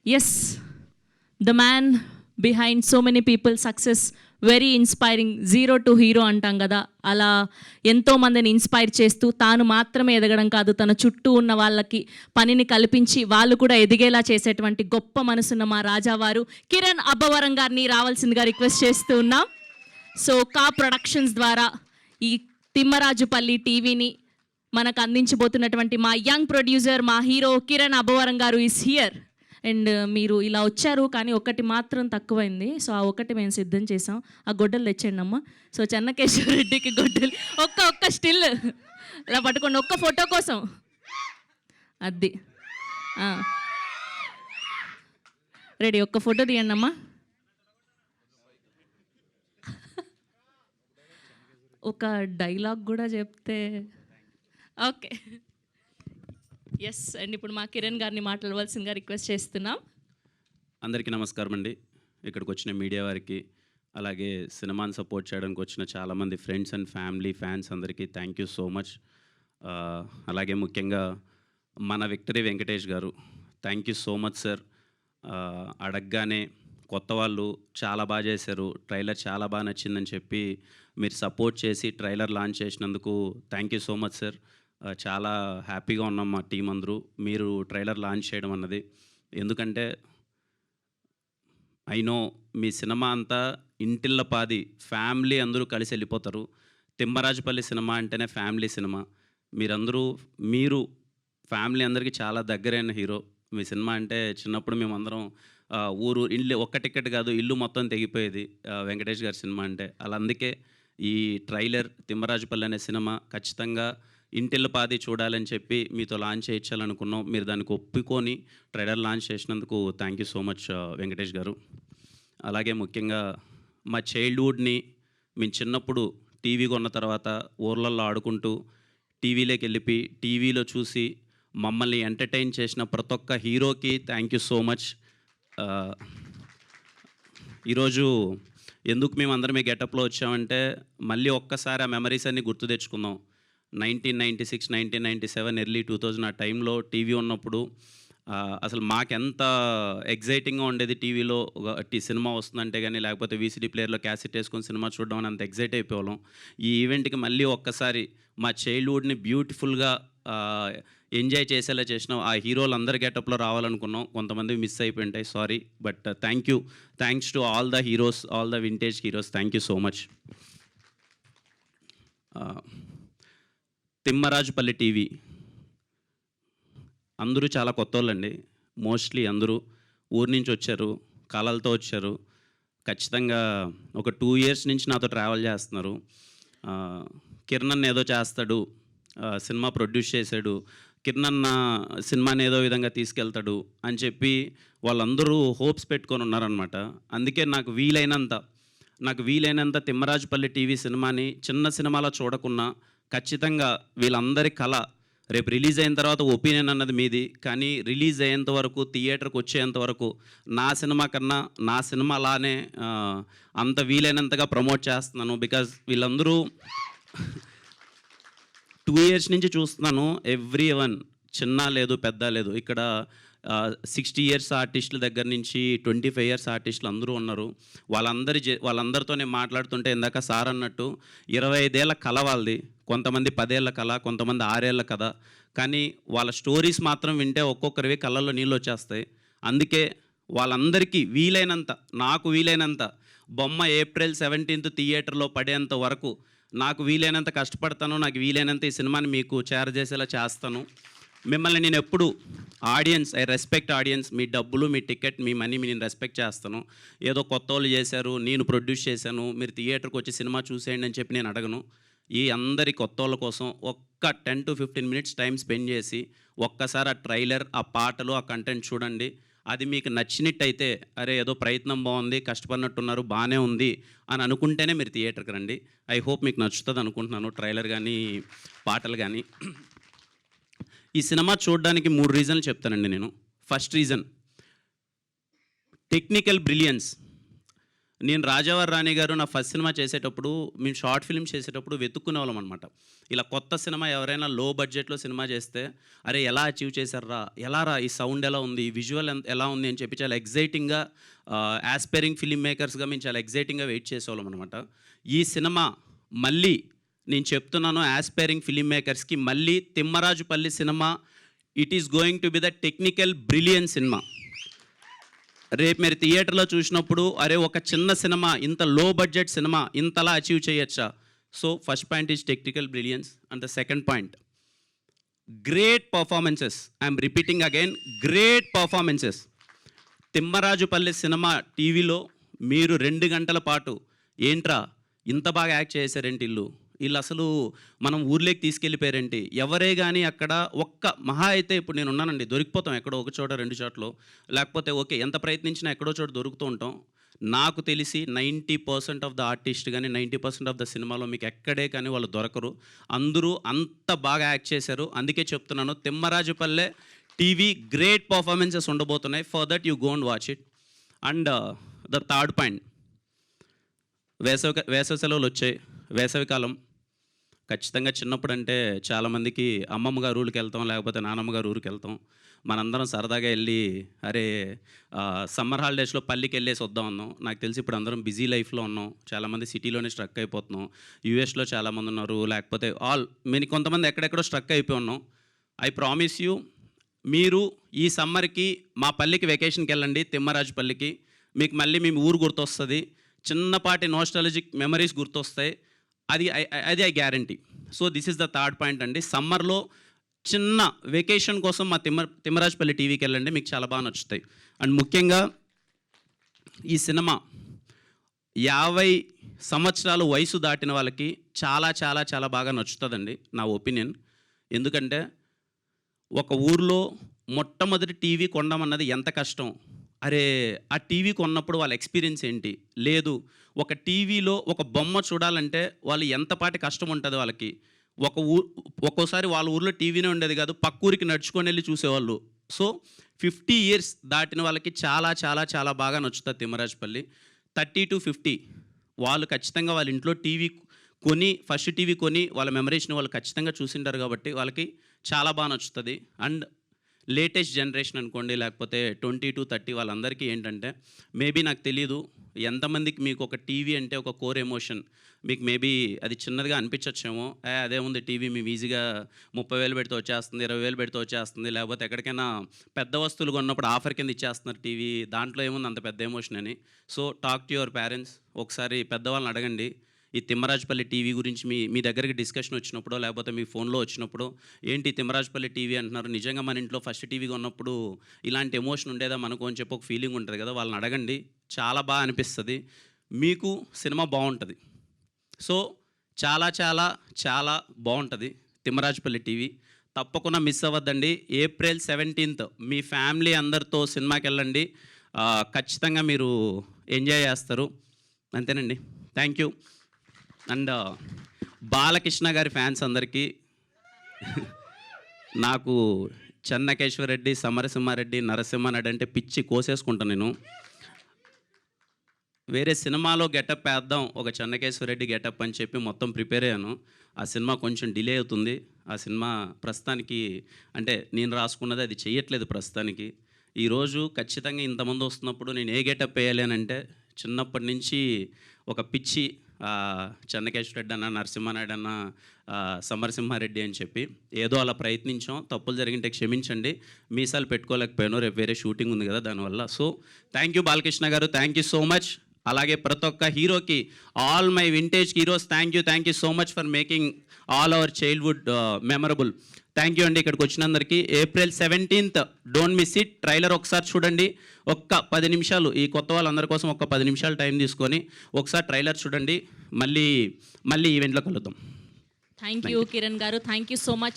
Yes, the man behind so many people success, very inspiring, zero to hero అంటాం కదా, అలా ఎంతోమందిని inspire చేస్తూ తాను మాత్రమే ఎదగడం కాదు, తన చుట్టూ ఉన్న వాళ్ళకి పనిని కల్పించి వాళ్ళు కూడా ఎదిగేలా చేసేటువంటి గొప్ప మనసున్న మా రాజావారు కిరణ్ అబ్బవరం గారిని రావాల్సిందిగా రిక్వెస్ట్ చేస్తూ ఉన్నాం. సో కా ప్రొడక్షన్స్ ద్వారా ఈ తిమ్మరాజుపల్లి టీవీని మనకు అందించబోతున్నటువంటి మా యంగ్ ప్రొడ్యూసర్, మా హీరో కిరణ్ అబ్బవరం గారు ఈస్ హియర్. అండ్ మీరు ఇలా వచ్చారు కానీ ఒకటి మాత్రం తక్కువైంది. సో ఆ ఒకటి మేము సిద్ధం చేసాం. ఆ గొడ్డలు తెచ్చండి అమ్మ. సో చెన్నకేశ్వర రెడ్డికి గొడ్డలు ఒక్క స్టిల్ ఇలా పట్టుకోండి, ఒక్క ఫోటో కోసం. అది రెడీ, ఒక్క ఫోటో తీయండి అమ్మా. ఒక డైలాగ్ కూడా చెప్తే ఓకే. ఎస్ అండ్ ఇప్పుడు మా కిరణ్ గారిని మాట్లాడవలసిందిగా రిక్వెస్ట్ చేస్తున్నాం. అందరికీ నమస్కారం అండి. ఇక్కడికి వచ్చిన మీడియా వారికి, అలాగే సినిమాని సపోర్ట్ చేయడానికి వచ్చిన చాలామంది ఫ్రెండ్స్ అండ్ ఫ్యామిలీ ఫ్యాన్స్ అందరికీ థ్యాంక్ యూ సో మచ్. అలాగే ముఖ్యంగా మన విక్టరీ వెంకటేష్ గారు, thank you so much sir. అడగగానే కొత్త వాళ్ళు చాలా బాగా చేశారు, ట్రైలర్ చాలా బాగా నచ్చిందని చెప్పి మీరు సపోర్ట్ చేసి ట్రైలర్ లాంచ్ చేసినందుకు thank you so much sir. చాలా హ్యాపీగా ఉన్నాం మా టీం అందరూ మీరు ట్రైలర్ లాంచ్ చేయడం అన్నది. ఎందుకంటే ఐ నో మీ సినిమా అంతా ఇంటిల్లపాది ఫ్యామిలీ అందరూ కలిసి వెళ్ళిపోతారు. తిమ్మరాజుపల్లి సినిమా అంటేనే ఫ్యామిలీ సినిమా. మీరు ఫ్యామిలీ అందరికీ చాలా దగ్గరైన హీరో. మీ సినిమా అంటే చిన్నప్పుడు మేమందరం ఊరు ఇల్లు ఒక్క టికెట్ కాదు ఇల్లు మొత్తం తెగిపోయేది వెంకటేష్ గారి సినిమా అంటే. అలా అందుకే ఈ ట్రైలర్ తిమ్మరాజుపల్లి అనే సినిమా ఖచ్చితంగా ఇంటిల్లపాది చూడాలని చెప్పి మీతో లాంచ్ చేయించాలనుకున్నాం. మీరు దానికి ఒప్పుకొని ట్రైలర్ లాంచ్ చేసినందుకు thank you so much Venkatesh గారు. అలాగే ముఖ్యంగా మా చైల్డ్హుడ్ని మేము చిన్నప్పుడు టీవీ కొన్న తర్వాత ఊర్లలో ఆడుకుంటూ టీవీలోకి వెళ్ళిపోయి టీవీలో చూసి మమ్మల్ని ఎంటర్టైన్ చేసిన ప్రతి ఒక్క హీరోకి థ్యాంక్ యూ సో మచ్. ఈరోజు ఎందుకు మేము అందరం ఈ గెటప్లో వచ్చామంటే మళ్ళీ ఒక్కసారి ఆ మెమరీస్ అన్నీ గుర్తు తెచ్చుకుందాం. 1996, 1997, ఎర్లీ 2000 ఆ టైంలో టీవీ ఉన్నప్పుడు అసలు మాకెంత ఎగ్జైటింగ్గా ఉండేది. టీవీలో సినిమా వస్తుందంటే కానీ, లేకపోతే వీసీడీ ప్లేయర్లో క్యాసెట్ వేసుకొని సినిమా చూడడం అని అంత ఎగ్జైట్ అయిపోవాళ్ళం. ఈ ఈవెంట్కి మళ్ళీ ఒక్కసారి మా చైల్డ్హుడ్ని బ్యూటిఫుల్గా ఎంజాయ్ చేసేలా చేసినాం. ఆ హీరోలు అందరి గెటప్లో రావాలనుకున్నాం, కొంతమంది మిస్ అయిపోయి ఉంటాయి, sorry. But thanks to all the heroes, all the vintage heroes, thank you so much. Thimmarajupalli TV అందరూ చాలా కొత్త వాళ్ళండి. మోస్ట్లీ అందరూ ఊరి నుంచి వచ్చారు, కళలతో వచ్చారు. ఖచ్చితంగా ఒక 2 years నుంచి నాతో ట్రావెల్ చేస్తున్నారు. కిరణ్ అన్న ఏదో చేస్తాడు, సినిమా ప్రొడ్యూస్ చేశాడు, కిరణ్ అన్న సినిమాని ఏదో విధంగా తీసుకెళ్తాడు అని చెప్పి వాళ్ళందరూ హోప్స్ పెట్టుకొని ఉన్నారనమాట. అందుకే నాకు వీలైనంత తిమ్మరాజుపల్లి టీవీ సినిమాని చిన్న సినిమాలో చూడకున్నా ఖచ్చితంగా వీళ్ళందరి కళ రేపు రిలీజ్ అయిన తర్వాత ఒపీనియన్ అన్నది మీది, కానీ రిలీజ్ అయ్యేంత వరకు, థియేటర్కి వచ్చేంత వరకు నా సినిమా కన్నా నా సినిమా అలానే అంత వీలైనంతగా ప్రమోట్ చేస్తున్నాను. బికాజ్ వీళ్ళందరూ 2 years నుంచి చూస్తున్నాను. ఎవ్రీ వన్, చిన్న లేదు పెద్ద లేదు, ఇక్కడ 60 years ఆర్టిస్టుల దగ్గర నుంచి 25 years ఆర్టిస్టులు అందరూ ఉన్నారు. వాళ్ళందరితో నేను మాట్లాడుతుంటే ఇందాక సార్ అన్నట్టు 25 ఏళ్ళ కళ వాళ్ళది, కొంతమంది 10 ఏళ్ళ కళ, కొంతమంది 6 ఏళ్ళ కథ. కానీ వాళ్ళ స్టోరీస్ మాత్రం వింటే ఒక్కొక్కరివి కళ్ళల్లో నీళ్ళు వచ్చేస్తాయి. అందుకే వాళ్ళందరికీ నాకు వీలైనంత బొమ్మ April 17th థియేటర్లో పడేంత వరకు నాకు వీలైనంత కష్టపడతాను. నాకు వీలైనంత ఈ సినిమాని మీకు చేరజేసేలా చేస్తాను. మిమ్మల్ని నేను ఎప్పుడు ఐ రెస్పెక్ట్ ఆడియన్స్. మీ డబ్బులు, మీ టికెట్, మీ మనీ నేను రెస్పెక్ట్ చేస్తాను. ఏదో కొత్త వాళ్ళు చేశారు, నేను ప్రొడ్యూస్ చేశాను, మీరు థియేటర్కి వచ్చి సినిమా చూసేయండి అని చెప్పి నేను అడగను. ఈ అందరి కొత్త వాళ్ళ కోసం ఒక్క 10 to 15 minutes టైం స్పెండ్ చేసి ఒక్కసారి ఆ ట్రైలర్, ఆ పాటలు, ఆ కంటెంట్ చూడండి. అది మీకు నచ్చినట్టయితే, అరే ఏదో ప్రయత్నం బాగుంది, కష్టపడినట్టున్నారు, బాగానే ఉంది అని అనుకుంటేనే మీరు థియేటర్కి రండి. ఐ హోప్ మీకు నచ్చుతుంది అనుకుంటున్నాను, ట్రైలర్ కానీ పాటలు కానీ. ఈ సినిమా చూడడానికి 3 reasons చెప్తానండి నేను. First reason, technical brilliance. నేను రాజావారి రాణి గారు నా ఫస్ట్ సినిమా చేసేటప్పుడు మేము షార్ట్ ఫిల్మ్ చేసేటప్పుడు వెతుక్కునే వాళ్ళం అనమాట. ఇలా కొత్త సినిమా ఎవరైనా లో బడ్జెట్లో సినిమా చేస్తే అరే ఎలా అచీవ్ చేశారా, ఎలా రా, ఈ సౌండ్ ఎలా ఉంది, ఈ విజువల్ ఎలా ఉంది అని చెప్పి చాలా ఎగ్జైటింగ్గా యాస్పైరింగ్ ఫిల్మ్ మేకర్స్గా మేము చాలా ఎగ్జైటింగ్గా వెయిట్ చేసేవాళ్ళం అనమాట. ఈ సినిమా మళ్ళీ నేను చెప్తున్నాను యాస్పైరింగ్ ఫిల్మ్ మేకర్స్కి, మళ్ళీ Thimmarajupalli cinema it is going to be the technical brilliant cinema. రేపు మీరు థియేటర్లో చూసినప్పుడు అరే ఒక చిన్న సినిమా, ఇంత లో బడ్జెట్ సినిమా ఇంతలా అచీవ్ చేయొచ్చా. So first point is technical brilliance and the second point great performances. I'm repeating again, great performances. Thimmarajupalli cinema టీవీలో మీరు 2 గంటల పాటు ఏంట్రా ఇంత బాగా యాక్ట్ చేశారేంటి, వీళ్ళు అసలు మనం ఊర్లోకి తీసుకెళ్ళిపోయారేంటి, ఎవరే కానీ అక్కడ ఒక్క మహా అయితే ఇప్పుడు నేను ఉన్నానండి, దొరికిపోతాం ఎక్కడో ఒక చోట 2 చోట్ల, లేకపోతే ఓకే ఎంత ప్రయత్నించినా ఎక్కడో చోట దొరుకుతూ ఉంటాం. నాకు తెలిసి 90% ఆఫ్ ద ఆర్టిస్ట్ కానీ 90% ఆఫ్ ద సినిమాలో మీకు ఎక్కడే కానీ వాళ్ళు దొరకరు. అందరూ అంత బాగా యాక్ట్ చేశారు. అందుకే చెప్తున్నాను తిమ్మరాజుపల్లె టీవీ గ్రేట్ పర్ఫార్మెన్సెస్ ఉండబోతున్నాయి. For that you go and watch it. And the third point, వేసవి సెలవులు వచ్చాయి, వేసవికాలం. ఖచ్చితంగా చిన్నప్పుడు అంటే చాలామందికి అమ్మమ్మ గారు ఊరికి వెళ్తాం, లేకపోతే నానమ్మ గారు ఊరికి వెళ్తాం. మనందరం సరదాగా వెళ్ళి అరే సమ్మర్ హాలిడేస్లో పల్లికి వెళ్ళేసి వద్దాం అన్నాం. నాకు తెలిసి ఇప్పుడు అందరం బిజీ లైఫ్లో ఉన్నాం, చాలామంది సిటీలోనే స్ట్రక్ అయిపోతున్నాం. యూఎస్లో చాలామంది ఉన్నారు, లేకపోతే కొంతమంది ఎక్కడెక్కడో స్ట్రక్ అయిపోయి ఉన్నాం. ఐ ప్రామిస్ యూ, మీరు ఈ సమ్మర్కి మా పల్లికి వెకేషన్కి వెళ్ళండి, తిమ్మరాజుపల్లికి. మీకు మళ్ళీ మీ ఊరు గుర్తొస్తుంది, చిన్నపాటి నోస్టాలజిక్ మెమరీస్ గుర్తొస్తాయి. అది I guarantee. So this is the third point అండి. సమ్మర్లో చిన్న వెకేషన్ కోసం మా తిమ్మరాజుపల్లి టీవీకి వెళ్ళండి, మీకు చాలా బాగా నచ్చుతాయి. అండ్ ముఖ్యంగా ఈ సినిమా 50 సంవత్సరాలు వయసు దాటిన వాళ్ళకి చాలా చాలా చాలా బాగా నచ్చుతుందండి, నా ఒపీనియన్. ఎందుకంటే ఒక ఊర్లో మొట్టమొదటి టీవీ కొనడం ఎంత కష్టం, అరే ఆ టీవీ కొన్నప్పుడు వాళ్ళ ఎక్స్పీరియన్స్ ఏంటి, లేదు ఒక టీవీలో ఒక బొమ్మ చూడాలంటే వాళ్ళు ఎంతపాటి కష్టం ఉంటుంది వాళ్ళకి. ఒక్కోసారి వాళ్ళ ఊర్లో టీవీనే ఉండేది కాదు, పక్క ఊరికి నడుచుకొని వెళ్ళి చూసేవాళ్ళు. సో 50 ఇయర్స్ దాటిన వాళ్ళకి చాలా చాలా చాలా బాగా నచ్చుతుంది తిమ్మరాజుపల్లి. 30 to 50 వాళ్ళు ఖచ్చితంగా వాళ్ళ ఇంట్లో టీవీ కొని, ఫస్ట్ టీవీ కొని వాళ్ళ మెమరీస్ని వాళ్ళు ఖచ్చితంగా చూసింటారు కాబట్టి వాళ్ళకి చాలా బాగా నచ్చుతుంది. అండ్ లేటెస్ట్ జనరేషన్ అనుకోండి, లేకపోతే 20 to 30 వాళ్ళందరికీ ఏంటంటే మేబీ నాకు తెలీదు ఎంతమందికి మీకు ఒక టీవీ అంటే ఒక కోర్ ఎమోషన్, మీకు మేబీ అది చిన్నదిగా అనిపించచ్చేమో, అదే ఉంది టీవీ మేము ఈజీగా 30,000 పెడితే వచ్చేస్తుంది, 20,000 పెడితే వచ్చేస్తుంది, లేకపోతే ఎక్కడికైనా పెద్ద వస్తువులు కొన్నప్పుడు ఆఫర్ కింద ఇచ్చేస్తున్నారు టీవీ, దాంట్లో ఏముంది అంత పెద్ద ఎమోషన్ అని. So talk to your parents, ఒకసారి పెద్దవాళ్ళని అడగండి. ఈ తిమ్మరాజుపల్లి టీవీ గురించి మీ దగ్గరికి డిస్కషన్ వచ్చినప్పుడు, లేకపోతే మీ ఫోన్లో వచ్చినప్పుడు ఏంటి తిమ్మరాజుపల్లి టీవీ అంటున్నారు, నిజంగా మన ఇంట్లో ఫస్ట్ టీవీగా ఉన్నప్పుడు ఇలాంటి ఎమోషన్ ఉండేదా మనకు అని చెప్పి ఒక ఫీలింగ్ ఉంటుంది కదా, వాళ్ళని అడగండి, చాలా బాగా అనిపిస్తుంది, మీకు సినిమా బాగుంటుంది. సో చాలా చాలా చాలా బాగుంటుంది తిమ్మరాజుపల్లి టీవీ. తప్పకుండా మిస్ అవ్వద్దండి. April 17th మీ ఫ్యామిలీ అందరితో సినిమాకి వెళ్ళండి, ఖచ్చితంగా మీరు ఎంజాయ్ చేస్తారు. అంతేనండి, థ్యాంక్ యూ. అండ్ బాలకృష్ణ గారి ఫ్యాన్స్ అందరికీ నాకు చెన్నకేశ్వరరెడ్డి, సమరసింహారెడ్డి, నరసింహారెడ్డి అంటే పిచ్చి కోసేసుకుంటాను నేను. వేరే సినిమాలో గెటప్ వేద్దాం, ఒక చెన్నకేశ్వరరెడ్డి గెటప్ అని చెప్పి మొత్తం ప్రిపేర్ అయ్యాను. ఆ సినిమా కొంచెం డిలే అవుతుంది. ఆ సినిమా ప్రస్తుతానికి అంటే నేను రాసుకున్నది అది చేయట్లేదు ప్రస్తుతానికి. ఈరోజు ఖచ్చితంగా ఇంతమంది వస్తున్నప్పుడు నేను ఏ గెటప్ వేయాలి అని అంటే, చిన్నప్పటి నుంచి ఒక పిచ్చి చెన్నకేశ్వరరెడ్డి అన్న, నరసింహారెడ్డి అన్న, సమరసింహారెడ్డి అని చెప్పి ఏదో అలా ప్రయత్నించాం. తప్పులు జరిగింటే క్షమించండి, మీసాలు పెట్టుకోలేకపోయాను, రేపు వేరే షూటింగ్ ఉంది కదా దానివల్ల. సో థ్యాంక్ యూ బాలకృష్ణ గారు, థ్యాంక్ యూ సో మచ్. అలాగే ప్రతి ఒక్క హీరోకి, all my vintage heroes, thank you so much for making all our childhood memorable. Thank you అండి ఇక్కడికి వచ్చినందరికీ. April 17th don't miss it. Trailer ఒకసారి చూడండి, ఒక్క 10 నిమిషాలు, ఈ కొత్త వాళ్ళందరి కోసం ఒక్క 10 నిమిషాలు టైం తీసుకొని ఒకసారి ట్రైలర్ చూడండి. మళ్ళీ ఈవెంట్లో కలుద్దాం. థ్యాంక్ యూ కిరణ్ గారు, థ్యాంక్ యూ సో మచ్.